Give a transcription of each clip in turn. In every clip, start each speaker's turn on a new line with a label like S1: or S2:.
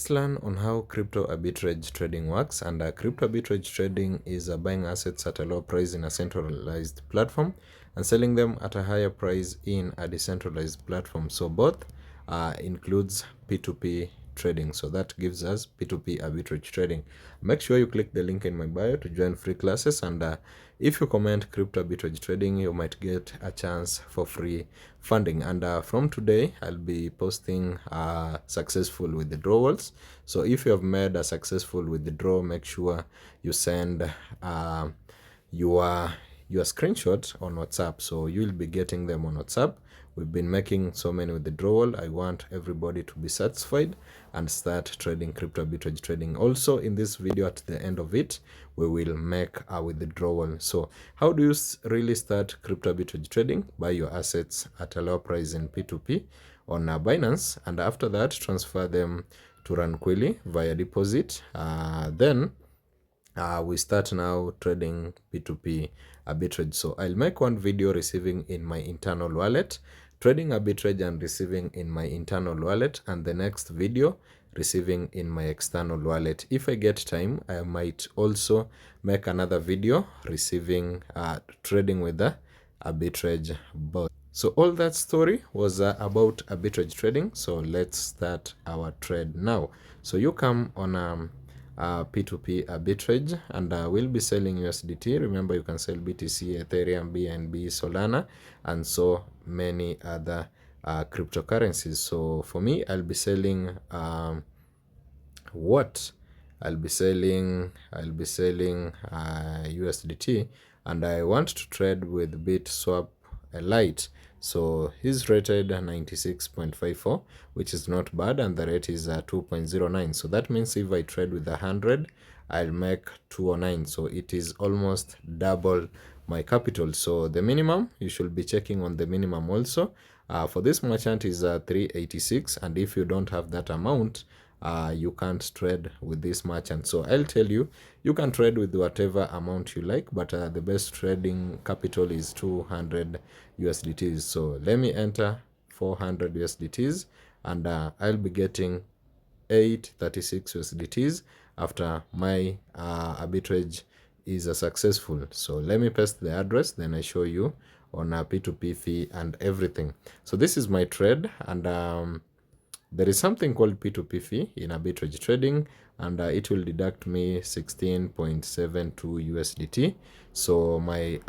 S1: Let's learn on how crypto arbitrage trading works. And crypto arbitrage trading is buying assets at a low price in a centralized platform and selling them at a higher price in a decentralized platform. So both includes P2P trading. So that gives us P2P arbitrage trading. Make sure you click the link in my bio to join free classes, and if you comment crypto arbitrage trading, you might get a chance for free funding. And from today, I'll be posting successful withdrawals. So if you have made a successful withdrawal, make sure you send your screenshot on WhatsApp. So you'll be getting them on WhatsApp. We've been making so many withdrawal. I want everybody to be satisfied and start trading crypto arbitrage trading. Also in this video, at the end of it, we will make a withdrawal. So how do you really start crypto arbitrage trading? Buy your assets at a low price in P2P on Binance, and after that transfer them to Runquilly via deposit. Then we start now trading P2P arbitrage. So I'll make one video receiving in my internal wallet, trading arbitrage and receiving in my internal wallet, and the next video receiving in my external wallet. If I get time, I might also make another video receiving trading with the arbitrage bot. So all that story was about arbitrage trading. So let's start our trade now. So you come on P2P arbitrage, and we'll be selling USDT. Remember, you can sell BTC, Ethereum, BNB, Solana, and so many other cryptocurrencies. So for me, I'll be selling I'll be selling USDT, and I want to trade with BitSwap Lite. So he's rated 96.54, which is not bad, and the rate is 2.09. So that means if I trade with 100, I'll make 209. So it is almost double my capital. So the minimum, you should be checking on the minimum also. For this merchant is 386, and if you don't have that amount, you can't trade with this merchant. So I'll tell you, you can trade with whatever amount you like, but the best trading capital is 200 USDTs. So let me enter 400 USDTs, and I'll be getting 836 USDTs after my arbitrage is successful. So let me paste the address, then I show you on a P2P fee and everything. So this is my trade, and there is something called P2P fee in arbitrage trading, and it will deduct me 16.72 USDT. So my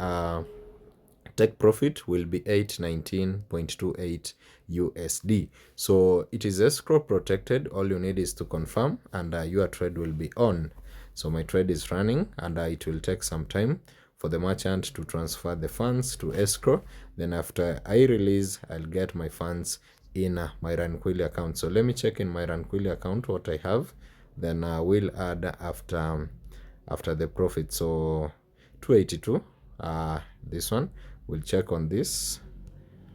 S1: take profit will be 819.28 USD. So it is escrow protected. All you need is to confirm, and your trade will be on. So my trade is running, and it will take some time for the merchant to transfer the funds to escrow. Then after I release, I'll get my funds in my Runquilly account. So let me check in my Runquilly account what I have, then we'll add after the profit. So 282, this one, we'll check on this.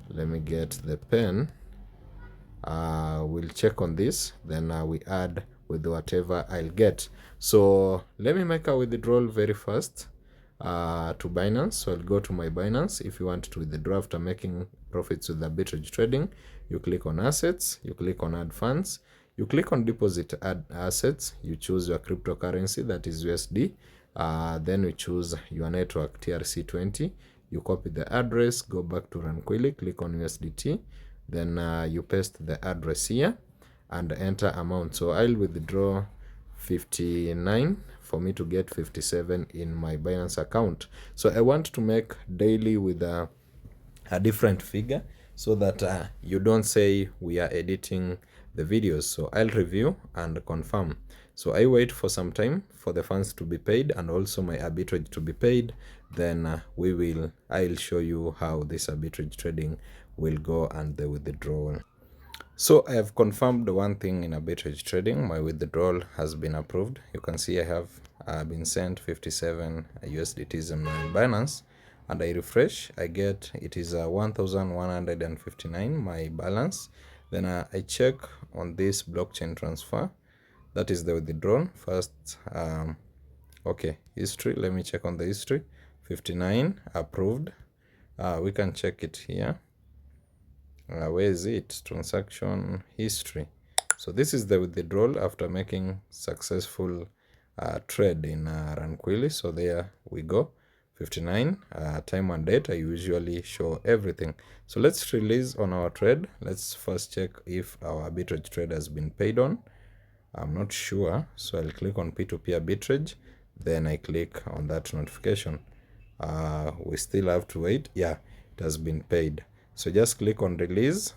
S1: Let me get the pen. We'll check on this, then we add with whatever I'll get. So let me make a withdrawal very fast to Binance. So I'll go to my Binance. If you want to withdraw after making profits with arbitrage trading, you click on assets, you click on add funds, you click on deposit add assets, you choose your cryptocurrency, that is USD, then you choose your network TRC20, you copy the address, go back to Runquilly, click on USDT, then you paste the address here and enter amount. So I'll withdraw 59 for me to get 57 in my Binance account. So I want to make daily with a different figure, so that you don't say we are editing the videos. So I'll review and confirm. So I wait for some time for the funds to be paid and also my arbitrage to be paid. Then I'll show you how this arbitrage trading will go and the withdrawal. So I have confirmed one thing in arbitrage trading. My withdrawal has been approved. You can see I have been sent 57 USDTs in my Binance, and I refresh, I get it is 1159 my balance. Then I check on this blockchain transfer, that is the withdrawal first. Okay, history, let me check on the history. 59 approved. We can check it here. Where is it? Transaction history. So this is the withdrawal after making successful trade in Ranquilly. So there we go, 59 time and date. I usually show everything. So let's release on our trade. Let's first check if our arbitrage trade has been paid on. I'm not sure, so I'll click on P2P arbitrage, then I click on that notification. We still have to wait. Yeah, it has been paid. So just click on release.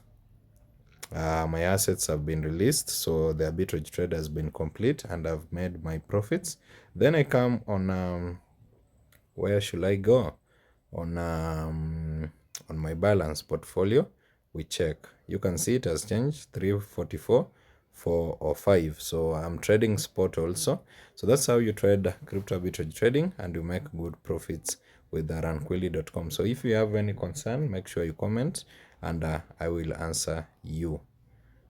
S1: My assets have been released, so the arbitrage trade has been complete and I've made my profits. Then I come on where should I go? On my balance portfolio, we check. You can see it has changed 344, 4 or 5. So I'm trading spot also. So that's how you trade crypto arbitrage trading, and you make good profits with ranquilly.com. So if you have any concern, make sure you comment and I will answer you.